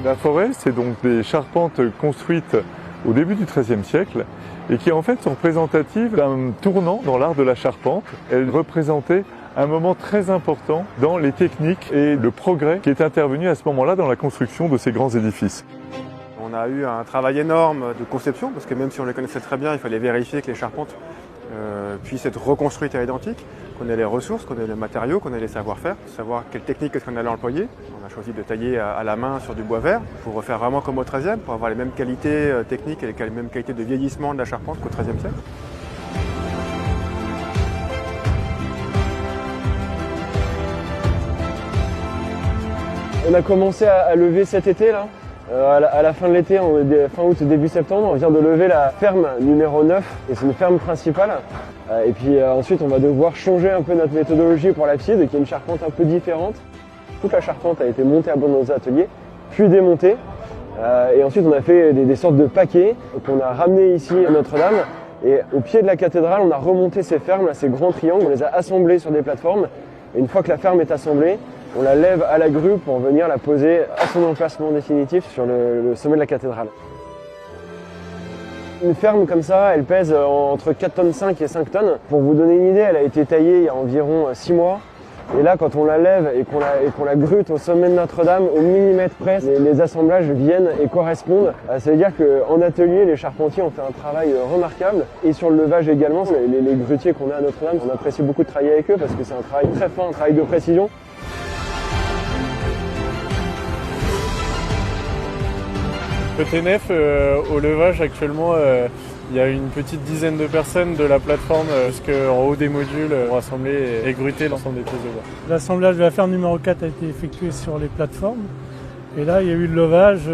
La forêt, c'est donc des charpentes construites au début du XIIIe siècle et qui en fait sont représentatives d'un tournant dans l'art de la charpente. Elles représentaient un moment très important dans les techniques et le progrès qui est intervenu à ce moment-là dans la construction de ces grands édifices. On a eu un travail énorme de conception, parce que même si on les connaissait très bien, il fallait vérifier que les charpentes puissent être reconstruites à l'identique, qu'on ait les ressources, qu'on ait les matériaux, qu'on ait les savoir-faire, savoir quelle technique est-ce qu'on allait employer. On a choisi de tailler à la main sur du bois vert pour refaire vraiment comme au XIIIe, pour avoir les mêmes qualités techniques et les mêmes qualités de vieillissement de la charpente qu'au XIIIe siècle. On a commencé à lever cet été là. À la fin de l'été, fin août, début septembre, on vient de lever la ferme numéro 9 et c'est une ferme principale. Et puis ensuite, on va devoir changer un peu notre méthodologie pour l'abside, qui est une charpente un peu différente. Toute la charpente a été montée à bord de nos ateliers, puis démontée. Et ensuite, on a fait des sortes de paquets qu'on a ramenés ici à Notre-Dame. Et au pied de la cathédrale, on a remonté ces fermes, là, ces grands triangles, on les a assemblés sur des plateformes. Et une fois que la ferme est assemblée, on la lève à la grue pour venir la poser à son emplacement définitif sur le sommet de la cathédrale. Une ferme comme ça, elle pèse entre 4,5 tonnes et 5 tonnes. Pour vous donner une idée, elle a été taillée il y a environ 6 mois. Et là, quand on la lève et qu'on la grute au sommet de Notre-Dame, au millimètre près, les assemblages viennent et correspondent. Ça veut dire qu'en atelier, les charpentiers ont fait un travail remarquable. Et sur le levage également, les grutiers qu'on a à Notre-Dame, on apprécie beaucoup de travailler avec eux parce que c'est un travail très fin, un travail de précision. Côté nef, au levage actuellement, il y a une petite dizaine de personnes de la plateforme jusqu'en haut des modules pour assembler et gruter l'ensemble des pièces de bois. L'assemblage de la ferme numéro 4 a été effectué sur les plateformes. Et là, il y a eu le levage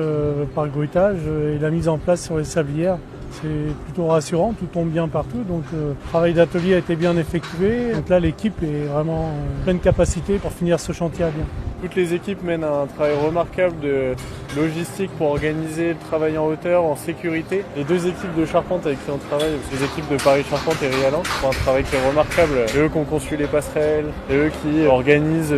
par grutage et la mise en place sur les sablières. C'est plutôt rassurant, tout tombe bien partout. Donc le travail d'atelier a été bien effectué. Donc là, l'équipe est vraiment en pleine capacité pour finir ce chantier à bien. Toutes les équipes mènent un travail remarquable de logistique pour organiser le travail en hauteur, en sécurité. Les deux équipes de charpente avec qui on travaille, les équipes de Paris Charpente et Rialan, font un travail qui est remarquable. C'est eux qui ont conçu les passerelles, c'est eux qui organisent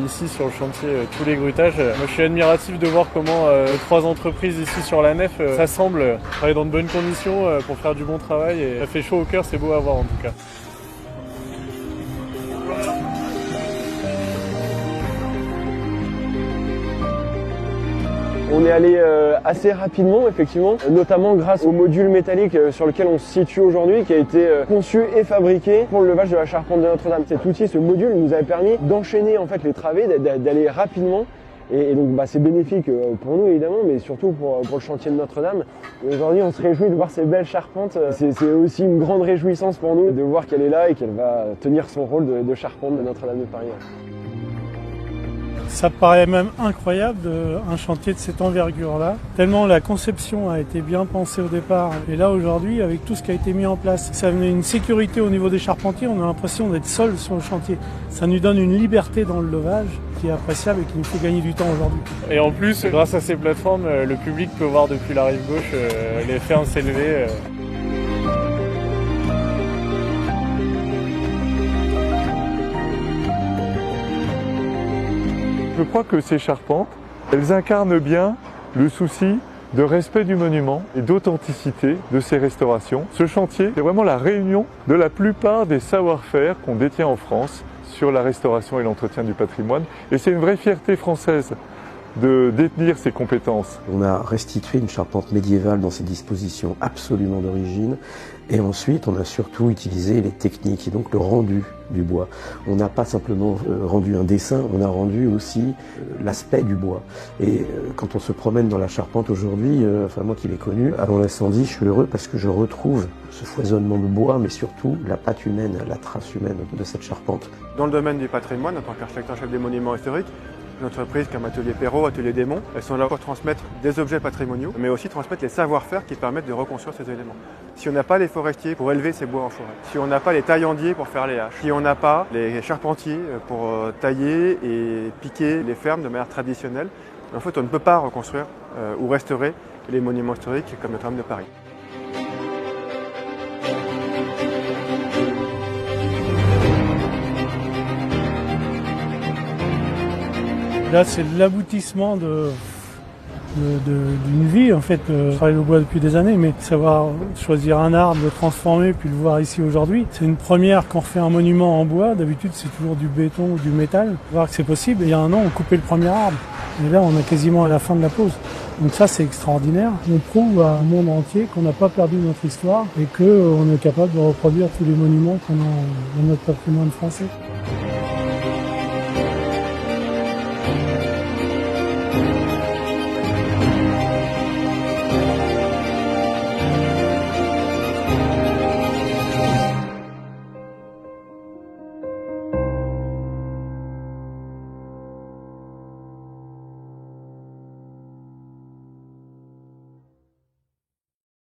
ici sur le chantier tous les grutages. Moi je suis admiratif de voir comment 3 entreprises ici sur la nef s'assemblent, travaillent dans de bonnes conditions pour faire du bon travail et ça fait chaud au cœur, c'est beau à voir en tout cas. On est allé assez rapidement, effectivement, notamment grâce au module métallique sur lequel on se situe aujourd'hui, qui a été conçu et fabriqué pour le levage de la charpente de Notre-Dame. Cet outil, ce module, nous avait permis d'enchaîner en fait les travées, d'aller rapidement. Et donc c'est bénéfique pour nous évidemment, mais surtout pour le chantier de Notre-Dame. Aujourd'hui, on se réjouit de voir ces belles charpentes. C'est aussi une grande réjouissance pour nous de voir qu'elle est là et qu'elle va tenir son rôle de charpente de Notre-Dame de Paris. Ça paraît même incroyable, un chantier de cette envergure-là, tellement la conception a été bien pensée au départ. Et là, aujourd'hui, avec tout ce qui a été mis en place, ça amenait une sécurité au niveau des charpentiers, on a l'impression d'être seul sur le chantier. Ça nous donne une liberté dans le levage qui est appréciable et qui nous fait gagner du temps aujourd'hui. Et en plus, grâce à ces plateformes, le public peut voir depuis la rive gauche les fermes s'élever. Je crois que ces charpentes, elles incarnent bien le souci de respect du monument et d'authenticité de ces restaurations. Ce chantier, c'est vraiment la réunion de la plupart des savoir-faire qu'on détient en France sur la restauration et l'entretien du patrimoine. Et c'est une vraie fierté française de détenir ces compétences. On a restitué une charpente médiévale dans ses dispositions absolument d'origine et ensuite on a surtout utilisé les techniques et donc le rendu du bois. On n'a pas simplement rendu un dessin, on a rendu aussi l'aspect du bois. Et quand on se promène dans la charpente aujourd'hui, enfin moi qui l'ai connue, avant l'incendie, je suis heureux parce que je retrouve ce foisonnement de bois, mais surtout la patte humaine, la trace humaine de cette charpente. Dans le domaine du patrimoine, en tant qu'architecte-chef des monuments historiques, une entreprise comme Atelier Perrault, Atelier Démon, elles sont là pour transmettre des objets patrimoniaux, mais aussi transmettre les savoir-faire qui permettent de reconstruire ces éléments. Si on n'a pas les forestiers pour élever ces bois en forêt, si on n'a pas les taillandiers pour faire les haches, si on n'a pas les charpentiers pour tailler et piquer les fermes de manière traditionnelle, en fait on ne peut pas reconstruire ou restaurer les monuments historiques comme Notre-Dame de Paris. Là, c'est l'aboutissement d'une vie en fait. Je travaille le bois depuis des années, mais savoir choisir un arbre, le transformer, puis le voir ici aujourd'hui, c'est une première quand on refait un monument en bois. D'habitude c'est toujours du béton ou du métal. Voir que c'est possible. Et il y a un an on coupait le premier arbre. Et là on est quasiment à la fin de la pause. Donc ça c'est extraordinaire. On prouve à un monde entier qu'on n'a pas perdu notre histoire et qu'on est capable de reproduire tous les monuments qu'on a dans notre patrimoine français.